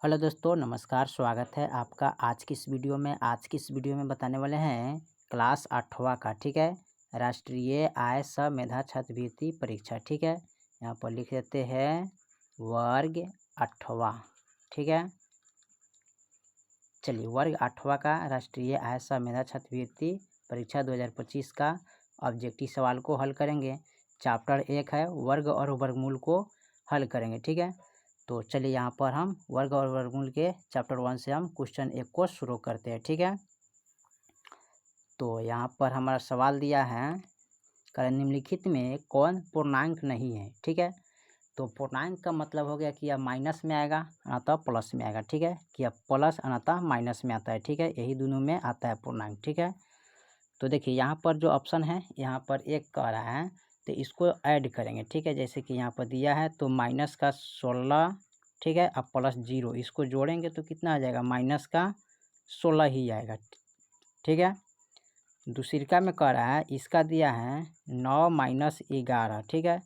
Hello दोस्तों, नमस्कार। स्वागत है आपका आज की इस वीडियो में। बताने वाले हैं क्लास 8वां का, ठीक है, राष्ट्रीय आय सह मेधा छात्रवृत्ति परीक्षा, ठीक है। यहाँ पर लिख देते हैं वर्ग 8वां, ठीक है। चलिए, वर्ग 8वां का राष्ट्रीय आय सह मेधा छात्रवृत्ति परीक्षा 2025 का ऑब्जेक्टिव सवाल को हल करेंगे। चैप्टर 1 है वर्ग और वर्गमूल को हल करेंगे, ठीक है। तो चलिए यहाँ पर हम वर्ग और वर्गमूल के चैप्टर 1 से हम क्वेश्चन 1 को शुरू करते हैं, ठीक है। तो यहाँ पर हमारा सवाल दिया है निम्नलिखित में कौन पूर्णांक नहीं है, ठीक है। तो पूर्णांक का मतलब हो गया कि यह माइनस में आएगा अतः प्लस में आएगा, ठीक है, कि यह प्लस अतः माइनस में आता है, ठीक है। यही दोनों में आता है पूर्णांक, ठीक है। तो देखिए यहाँ पर जो ऑप्शन है यहाँ पर 1 कह रहा है तो इसको ऐड करेंगे, ठीक है। जैसे कि यहाँ पर दिया है तो माइनस का 16, ठीक है, अब प्लस 0 इसको जोड़ेंगे तो कितना आ जाएगा, माइनस का 16 ही आएगा, ठीक है। दूसरिका में कह रहा है इसका दिया है 9 माइनस 11, ठीक है,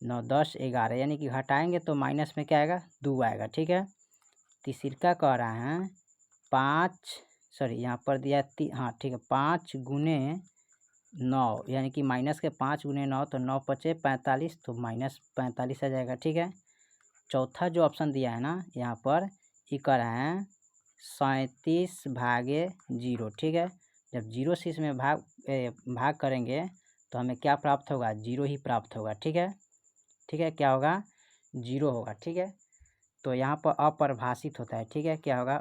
9 10 11 यानी कि घटाएंगे तो माइनस में क्या आएगा, 2 आएगा, ठीक है। तीसरिका कह रहा है 5 यहाँ पर दिया हाँ ठीक है 5 गुने 9 यानी कि माइनस के 5 गुने 9 तो 9 पचे 45 तो माइनस 45 आ जाएगा, ठीक है। चौथा जो ऑप्शन दिया है ना यहाँ पर ये कह रहा है 37 भागे 0, ठीक है। जब 0 से इसमें भाग करेंगे तो हमें क्या प्राप्त होगा, 0 ही प्राप्त होगा, ठीक है, ठीक है। क्या होगा, 0 होगा, ठीक है। तो यहाँ पर अपरिभाषित होता है, ठीक है, क्या होगा,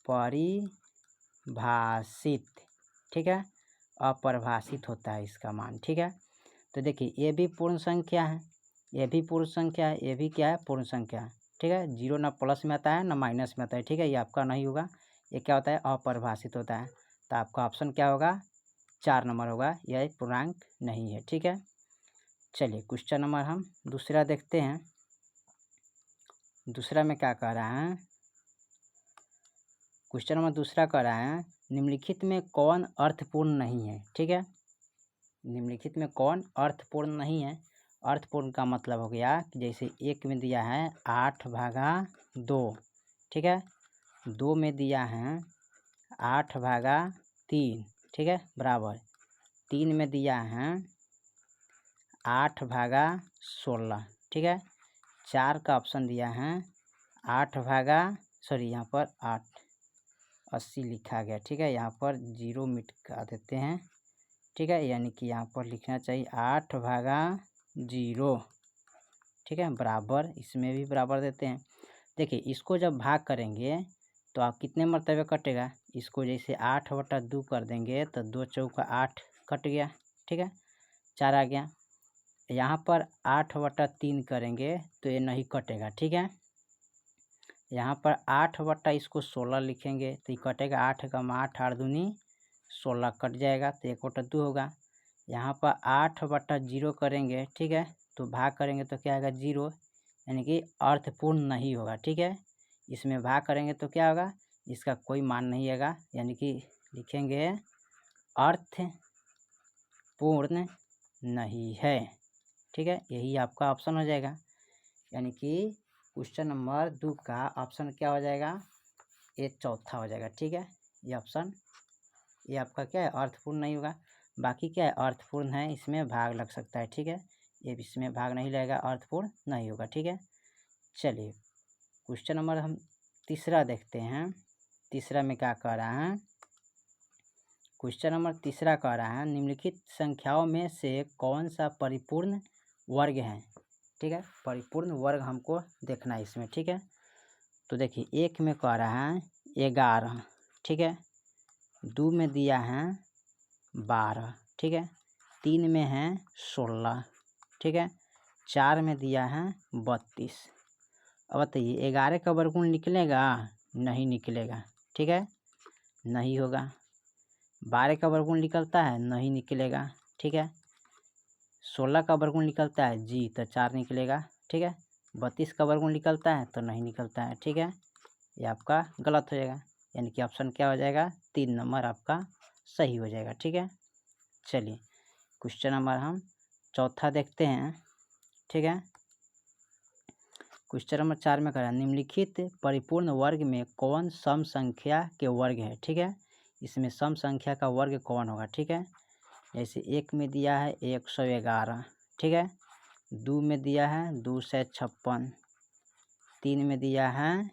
अपरिभाषित, ठीक है, अपरिभाषित होता है इसका मान, ठीक है। तो देखिए ये भी पूर्ण संख्या है, ये भी पूर्ण संख्या है, ये भी क्या है, पूर्ण संख्या है, ठीक है। 0 ना प्लस में आता है ना माइनस में आता है, ठीक है। ये आपका नहीं होगा, ये क्या होता है, अपरिभाषित होता है। तो आपका ऑप्शन क्या होगा, 4 नंबर होगा, यह पूर्णांक नहीं है, ठीक है। चलिए क्वेश्चन नंबर हम दूसरा देखते हैं। दूसरा में क्या कह रहा है, क्वेश्चन नंबर दूसरा कह रहा है निम्नलिखित में कौन अर्थपूर्ण नहीं है, ठीक है। निम्नलिखित में कौन अर्थपूर्ण नहीं है। अर्थपूर्ण का मतलब हो गया कि जैसे 1 में दिया है 8 भागा 2, ठीक है, 2 में दिया है 8 भागा 3, ठीक है, बराबर 3 में दिया है 8 भागा 16, ठीक है। 4 का ऑप्शन दिया है 8 भागा यहाँ पर 880 लिखा गया, ठीक है। यहाँ पर 0 मिटा देते हैं, ठीक है, यानी कि यहाँ पर लिखना चाहिए 8 भागा 0, ठीक है, बराबर इसमें भी बराबर देते हैं। देखिए इसको जब भाग करेंगे तो आप कितने मरतबे कटेगा, इसको जैसे 8/2 कर देंगे तो 2 चौका 8 कट गया, ठीक है, 4 आ गया। यहाँ पर 8/3 करेंगे तो ये नहीं कटेगा, ठीक है। यहाँ पर 8 इसको 16 लिखेंगे तो ये कटेगा, 8 का 8 8 दूनी 16 कट जाएगा तो 1/2 होगा। यहाँ पर 8/0 करेंगे, ठीक है, तो भाग करेंगे तो क्या आएगा, 0, यानी कि अर्थपूर्ण नहीं होगा, ठीक है। इसमें भाग करेंगे तो क्या होगा, इसका कोई मान नहीं आएगा, यानी कि लिखेंगे अर्थपूर्ण नहीं है, ठीक है। यही आपका ऑप्शन हो जाएगा, यानी कि क्वेश्चन नंबर 2 का ऑप्शन क्या हो जाएगा, ये चौथा हो जाएगा, ठीक है। ये ऑप्शन ये आपका क्या है, अर्थपूर्ण नहीं होगा। बाकी क्या है, अर्थपूर्ण है, इसमें भाग लग सकता है, ठीक है। ये इसमें भाग नहीं लगेगा, अर्थपूर्ण नहीं होगा, ठीक है। चलिए क्वेश्चन नंबर हम तीसरा देखते हैं। तीसरा में क्या कह रहा है, क्वेश्चन नंबर तीसरा कह रहा है निम्नलिखित संख्याओं में से कौन सा परिपूर्ण वर्ग है, ठीक है। परिपूर्ण वर्ग हमको देखना है इसमें, ठीक है। तो देखिए 1 में कह रहा है 11, ठीक है, 2 में दिया है 12, ठीक है, 3 में है 16, ठीक है, 4 में दिया है 32। अब बताइए 11 का वर्गमूल निकलेगा, नहीं निकलेगा, ठीक है, नहीं होगा। 12 का वर्गमूल निकलता है, नहीं निकलेगा, ठीक है। 16 का वर्गमूल निकलता है जी तो 4 निकलेगा, ठीक है। 32 का वर्गमूल निकलता है तो नहीं निकलता है, ठीक है। ये आपका गलत हो जाएगा, यानी कि ऑप्शन क्या हो जाएगा, 3 नंबर आपका सही हो जाएगा, ठीक है। चलिए क्वेश्चन नंबर हम चौथा देखते हैं, ठीक है। क्वेश्चन नंबर 4 में करा निम्नलिखित परिपूर्ण वर्ग में कौन सम संख्या के वर्ग है। ठीक है, इसमें सम संख्या का वर्ग कौन होगा। ठीक है, जैसे 1 में दिया है 111, ठीक है, 2 में दिया है 256, 3 में दिया है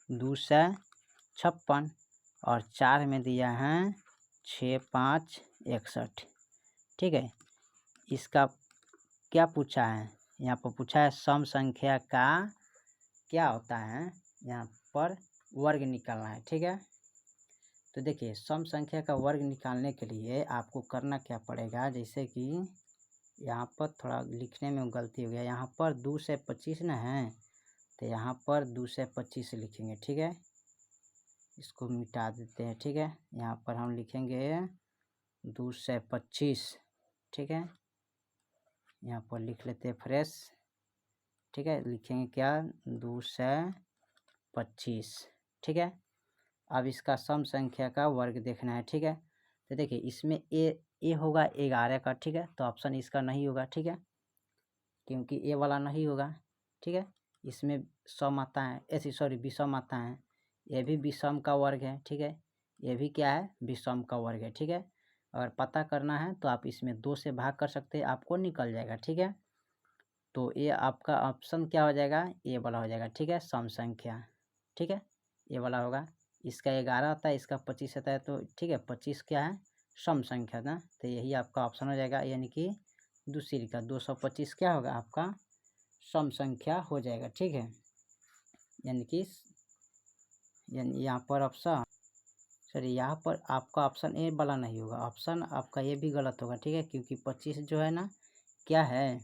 256 और 4 में दिया है 6, 5, 61। ठीक है, इसका क्या पूछा है, यहाँ पर पूछा है सम संख्या का क्या होता है, यहाँ पर वर्ग निकालना है। ठीक है, तो देखिए सम संख्या का वर्ग निकालने के लिए आपको करना क्या पड़ेगा, जैसे कि यहाँ पर थोड़ा लिखने में गलती हो गया, यहाँ पर 2 से 25 ना है, तो यहाँ पर 2 से 25 लिखेंगे। ठीक है, इसको मिटा देते हैं। ठीक है, यहाँ पर हम लिखेंगे 2 से 25। ठीक है, यहाँ पर लिख लेते हैं फ्रेश। ठीक है, लिखेंगे क्या 2 से 25। ठीक है, अब इसका सम संख्या का वर्ग देखना है। ठीक है, तो देखिए इसमें ए होगा 11 का। ठीक है, तो ऑप्शन इसका नहीं होगा। ठीक है, क्योंकि ए वाला नहीं होगा। ठीक है, इसमें सम आता है, ऐसी सॉरी विषम आता है, ये भी विषम का वर्ग है। ठीक है, ये भी क्या है, विषम का वर्ग है। ठीक है, अगर पता करना है तो आप इसमें 2 से भाग कर सकते हैं, आपको निकल जाएगा। ठीक है, तो ये आपका ऑप्शन क्या हो जाएगा, ए वाला हो जाएगा। ठीक है, सम संख्या। ठीक है, ये वाला होगा, इसका 11 आता है, इसका 25 आता है, तो ठीक है 25 क्या है, सम संख्या ना, तो यही आपका ऑप्शन हो जाएगा, यानी कि दूसरी का 225 क्या होगा आपका सम संख्या हो जाएगा। ठीक है, यानी यहाँ पर ऑप्शन सॉरी यहाँ पर आपका ऑप्शन ए वाला नहीं होगा, ऑप्शन आपका ये भी गलत होगा। ठीक है, क्योंकि 25 जो है ना क्या है,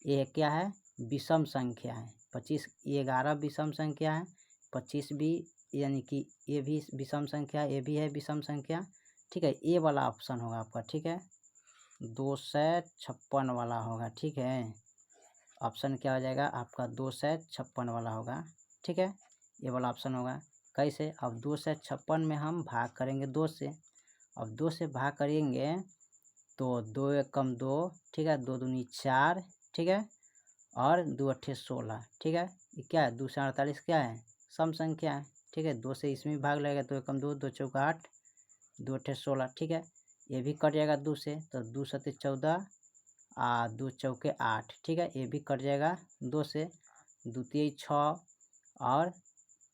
ये क्या है, विषम संख्या है। 25 11 विषम संख्या है, 25 भी, यानी कि ये भी विषम संख्या, ये भी है विषम संख्या। ठीक है, ए वाला ऑप्शन होगा आपका। ठीक है, 256 वाला होगा। ठीक है, ऑप्शन क्या हो जाएगा आपका 256 वाला होगा। ठीक है, ये वाला ऑप्शन होगा। कैसे, अब 256 में हम भाग करेंगे 2 से, अब 2 से भाग करेंगे तो 2 एक कम 2, ठीक है, 2 दूनी 4, ठीक है, और 2 अट्ठे 16। ठीक है, ये क्या है 2 से 48 क्या है, सम संख्या है। ठीक है, 2 से इसमें भाग लगेगा, 2 एक कम 2, 2 चौका 8, 2 अट्ठे 16। ठीक है, ये भी कट जाएगा 2 से, तो 2 सत्ते 14 और 2 चौके 8। ठीक है, ये भी कट जाएगा 2 से, 2 तिया 6 और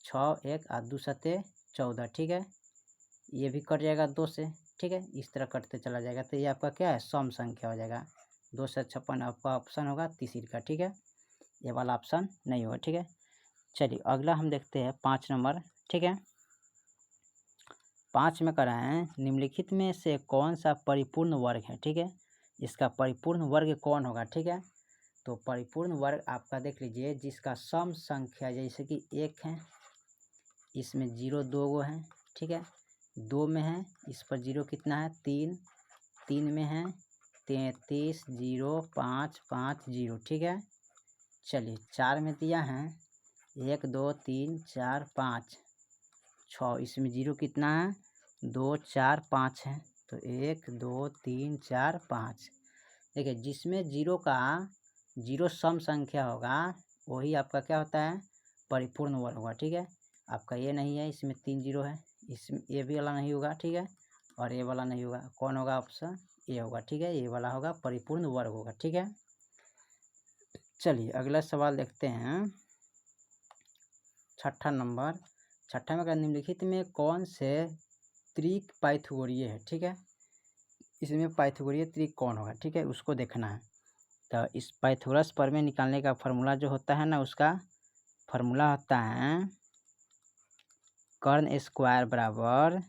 6 1 और 2 सत्ते 14। ठीक है, ये भी कट जाएगा 2 से। ठीक है, इस तरह कटते चला जाएगा, तो ये आपका क्या है, सम संख्या हो जाएगा। 256 आपका ऑप्शन होगा तीसरी का। ठीक है, ये वाला ऑप्शन नहीं होगा। ठीक है, चलिए अगला हम देखते हैं 5 नंबर। ठीक है, 5 में करा है निम्नलिखित में से कौन सा परिपूर्ण वर्ग है। ठीक है, इसका परिपूर्ण वर्ग कौन होगा। ठीक है, तो परिपूर्ण वर्ग आपका देख लीजिए, जिसका सम संख्या जैसे कि 1 है, इसमें 0 2 गो है। ठीक है, 2 में है, इस पर 0 कितना है 3, 3 में है 33 0 5 5 0। ठीक है, चलिए 4 में दिया है 1 2 3 4 5 6, इसमें 0 कितना है 2 4 5 है, तो 1 2 3 4 5। देखिए जिसमें 0 सम संख्या होगा वही आपका क्या होता है, परिपूर्ण वर्ग होगा। ठीक है, आपका ये नहीं है, इसमें 3 0 है, इसमें ये भी वाला नहीं होगा। ठीक है, और ये वाला नहीं होगा, कौन होगा ऑप्शन ये होगा। ठीक है, ये वाला होगा परिपूर्ण वर्ग होगा। ठीक है, चलिए अगला सवाल देखते हैं 6ठा नंबर। 6ठा में निम्नलिखित में कौन से त्रिक पाइथागोरीय है। ठीक है, इसमें पाइथागोरीय त्रिक कौन होगा। ठीक है, उसको देखना है। तो इस पाइथागोरस प्रमेय निकालने का फॉर्मूला जो होता है ना, उसका फॉर्मूला होता है कर्ण स्क्वायर बराबर,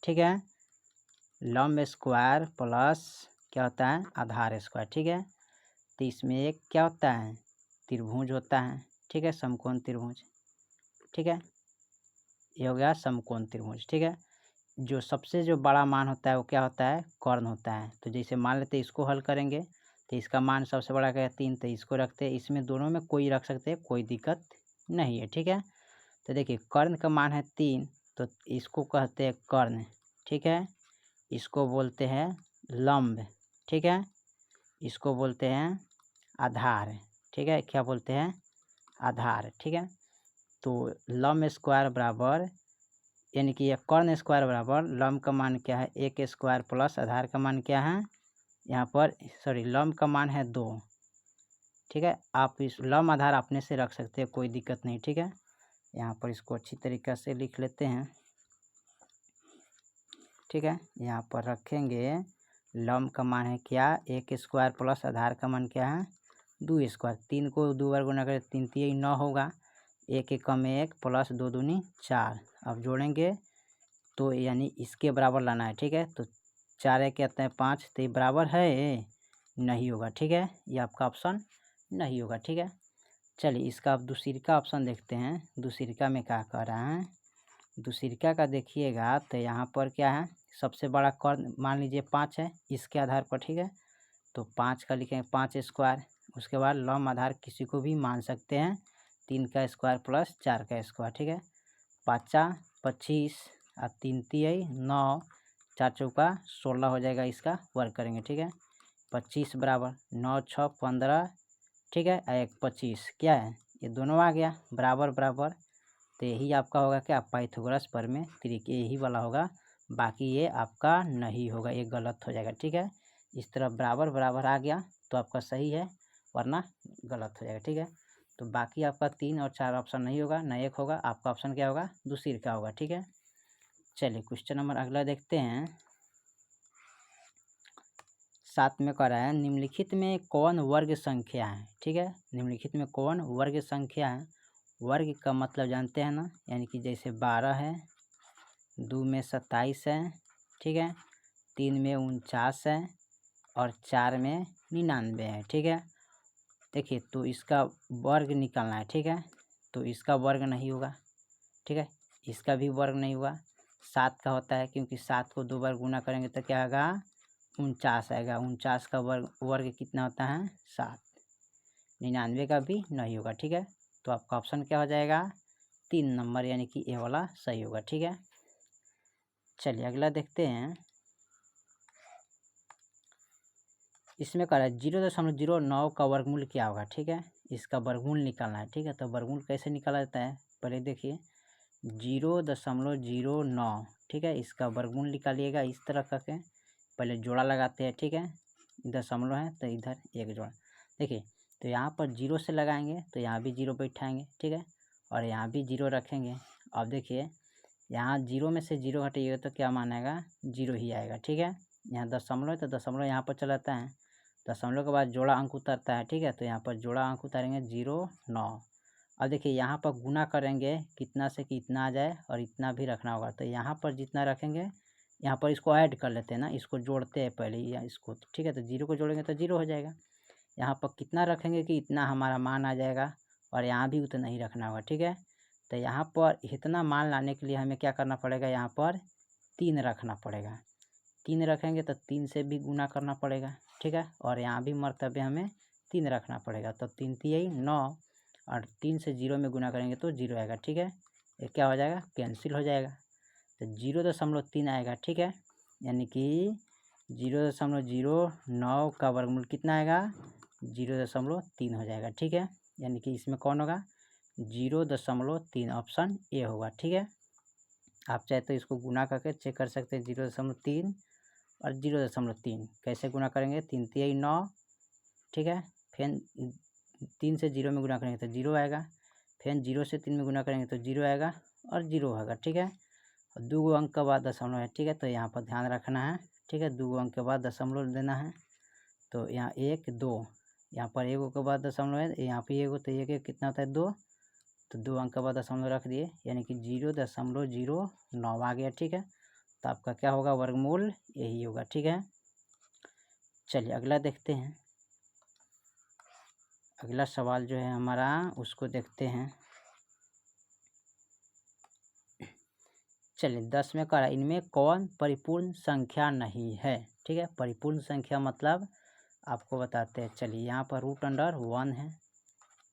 ठीक है, लंब स्क्वायर प्लस क्या होता है, आधार स्क्वायर। ठीक है, तो इसमें एक क्या होता है, त्रिभुज होता है। ठीक है, समकोण त्रिभुज। ठीक है, ये हो गया समकोण त्रिभुज। ठीक है, जो सबसे जो बड़ा मान होता है वो क्या होता है, कर्ण होता है। तो जैसे मान लेते हैं इसको हल करेंगे तो इसका मान सबसे बड़ा क्या है 3, तो इसको रखते हैं, इसमें दोनों में कोई रख सकते हैं, कोई दिक्कत नहीं है। ठीक है, तो देखिए कर्ण का मान है 3, तो इसको कहते हैं कर्ण। ठीक है, इसको बोलते हैं लंब। ठीक है, इसको बोलते हैं आधार। ठीक है, क्या बोलते हैं, आधार, ठीक है। तो लम स्क्वायर बराबर यानी कि ये कर्ण स्क्वायर बराबर लम का मान क्या है 1 स्क्वायर प्लस आधार का मान क्या है यहाँ पर लम का मान है 2, ठीक है। आप इस लम आधार अपने से रख सकते हैं, कोई दिक्कत नहीं, ठीक है। यहाँ पर इसको अच्छी तरीक़े से लिख लेते हैं, ठीक है। यहाँ पर रखेंगे लम का मान है क्या 1 स्क्वायर प्लस आधार का मान क्या है 2 स्क्वायर। 3 को 2 बार गुना करें 3 3 9 होगा, 1 1 कम 1 प्लस 2 दूनी 4। अब जोड़ेंगे तो यानी इसके बराबर लाना है, ठीक है। तो 4 1 कहते हैं 5, तो ये बराबर है नहीं होगा, ठीक है। ये आपका ऑप्शन नहीं होगा, ठीक है। चलिए इसका अब दूसरिका ऑप्शन देखते हैं। दूसरिका में क्या कह रहा है, दूसरिका का देखिएगा तो यहाँ पर क्या है सबसे बड़ा कर्ण मान लीजिए 5 है इसके आधार पर, ठीक है। तो 5 का लिखेंगे 5 स्क्वायर, उसके बाद लम आधार किसी को भी मान सकते हैं 3 का स्क्वायर प्लस 4 का स्क्वायर, ठीक है। 5 25 और 3 3 9, 4 चौका 16 हो जाएगा, इसका वर्ग करेंगे, ठीक है। 25 बराबर 9 6 15, ठीक है। 1 25 क्या है ये दोनों आ गया बराबर बराबर, तो यही आपका होगा क्या पाइथागोरस प्रमेय तरीके यही वाला होगा, बाकी ये आपका नहीं होगा, ये गलत हो जाएगा, ठीक है। इस तरह बराबर बराबर आ गया तो आपका सही है, वरना गलत हो जाएगा, ठीक है। तो बाकी आपका 3 और 4 ऑप्शन नहीं होगा, न 1 होगा, आपका ऑप्शन क्या होगा दूसरिका होगा, ठीक है। चलिए क्वेश्चन नंबर अगला देखते हैं। 7 में कह रहा है निम्नलिखित में कौन वर्ग संख्या है, ठीक है। निम्नलिखित में कौन वर्ग संख्या है, वर्ग का मतलब जानते हैं ना, यानी कि जैसे 12 है, 2 में 27 है, ठीक है, 3 में 49 है और 4 में 99 है, ठीक है। देखिए तो इसका वर्ग निकालना है, ठीक है। तो इसका वर्ग नहीं होगा, ठीक है, इसका भी वर्ग नहीं होगा। 7 का होता है क्योंकि 7 को 2 बार गुना करेंगे तो क्या आएगा 49 आएगा, 49 का वर्ग कितना होता है 7। 99 का भी नहीं होगा, ठीक है। तो आपका ऑप्शन क्या हो जाएगा 3 नंबर, यानी कि ए वाला सही होगा, ठीक है। चलिए अगला देखते हैं। इसमें कह रहा है 0.09 का वर्गमूल क्या होगा, ठीक है। इसका वर्गमूल निकालना है, ठीक है। तो वर्गमूल कैसे निकाला जाता है पहले देखिए 0.09, ठीक है। इसका वर्गमूल निकालिएगा इस तरह करके, पहले जोड़ा लगाते हैं, ठीक है। दशमलव है तो इधर एक जोड़ा, देखिए तो यहाँ पर 0 से लगाएंगे तो यहाँ भी 0 बैठाएंगे, ठीक है, और यहाँ भी 0 रखेंगे। अब देखिए यहाँ 0 में से 0 हटाइएगा तो क्या मान आएगा 0 ही आएगा, ठीक है। यहाँ दशमलव है तो दशमलव यहाँ पर चला जाता है, दशमलव के बाद जोड़ा अंक उतरता है, ठीक है। तो यहाँ पर जोड़ा अंक उतारेंगे 0 9। अब देखिए यहाँ पर गुना करेंगे कितना से कि इतना आ जाए और इतना भी रखना होगा, तो यहाँ पर जितना रखेंगे यहाँ पर इसको ऐड कर लेते हैं ना, इसको जोड़ते हैं पहले या इसको, ठीक है। तो 0 को जोड़ेंगे तो 0 हो जाएगा। यहाँ पर कितना रखेंगे कि इतना हमारा मान आ जाएगा और यहाँ भी उतना ही रखना होगा, ठीक है। तो यहाँ पर इतना मान लाने के लिए हमें क्या करना पड़ेगा, यहाँ पर 3 रखना पड़ेगा। 3 रखेंगे तो 3 से भी गुना करना पड़ेगा, ठीक है, और यहाँ भी मर्तबे हमें 3 रखना पड़ेगा। तो 3 3 9 और 3 से 0 में गुना करेंगे तो 0 आएगा, ठीक है। ये क्या हो जाएगा कैंसिल हो जाएगा, तो 0.3 आएगा, ठीक है। यानी कि 0.09 का वर्गमूल कितना आएगा 0.3 हो जाएगा, ठीक है। यानी कि इसमें कौन होगा 0.3, ऑप्शन ए होगा, ठीक है। आप चाहे तो इसको गुना करके चेक कर सकते हैं 0.3 और 0.3 कैसे गुना करेंगे 3 3 9, ठीक है। फिर 3 से 0 में गुना करेंगे तो 0 आएगा, फिर 0 से 3 में गुना करेंगे तो 0 आएगा और 0 होगा, ठीक है। और 2 अंक के बाद दशमलव है, ठीक है। तो यहाँ पर ध्यान रखना है, ठीक है, 2 अंक के बाद दशमलव देना है। तो यहाँ 1 2, यहाँ पर 1 के बाद दशमलव है, यहाँ पे 1 तो 1 कितना होता है 2, तो 2 अंक के बाद दशमलव रख दिए, यानी कि 0.09 आ गया, ठीक है। तो आपका क्या होगा वर्गमूल यही होगा, ठीक है। चलिए अगला देखते हैं। अगला सवाल जो है हमारा उसको देखते हैं। चलिए 10 में कह रहा है इनमें कौन परिपूर्ण संख्या नहीं है, ठीक है। परिपूर्ण संख्या मतलब आपको बताते हैं। चलिए यहाँ पर √1 है,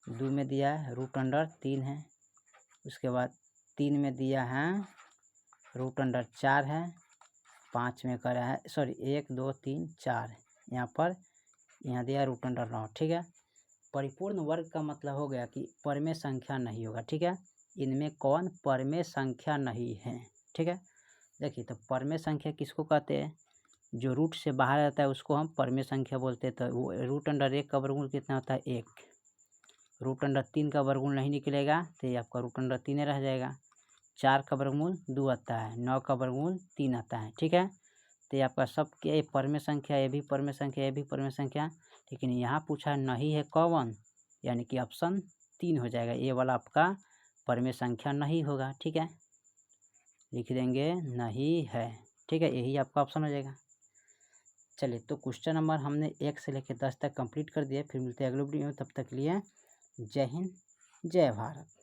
2 में दिया है √3 है, उसके बाद 3 में दिया है √4 है, 5 में कह रहा है 1 2 3 4, यहाँ पर यहाँ दिया √9, ठीक है। परिपूर्ण वर्ग का मतलब हो गया कि परमेय संख्या नहीं होगा, ठीक है। इनमें कौन परमेय संख्या नहीं है, ठीक है। देखिए तो परमेय संख्या किसको कहते हैं, जो रूट से बाहर रहता है उसको हम परमेय संख्या बोलते हैं। तो वो रूट अंडर 1 का वर्गमूल कितना होता है 1, रूट अंडर 3 का वर्गमूल नहीं निकलेगा तो ये आपका रूट अंडर 3 रह जाएगा। 4 का वर्गमूल 2 आता है, 9 का वर्गमूल 3 आता है, ठीक है। तो ये आपका सब क्या, ये परमेय संख्या, ये भी परमेय संख्या, ये भी परमेय संख्या, लेकिन यहाँ पूछा नहीं है कौन, यानी कि ऑप्शन 3 हो जाएगा, ये वाला आपका परमेय संख्या नहीं होगा, ठीक है। लिख देंगे नहीं है, ठीक है, यही आपका ऑप्शन हो जाएगा। चलिए तो क्वेश्चन नंबर हमने 1 से लेकर 10 तक कंप्लीट कर दिया। फिर मिलते हैं अगले वीडियो में, तब तक के लिए जय हिंद जय भारत।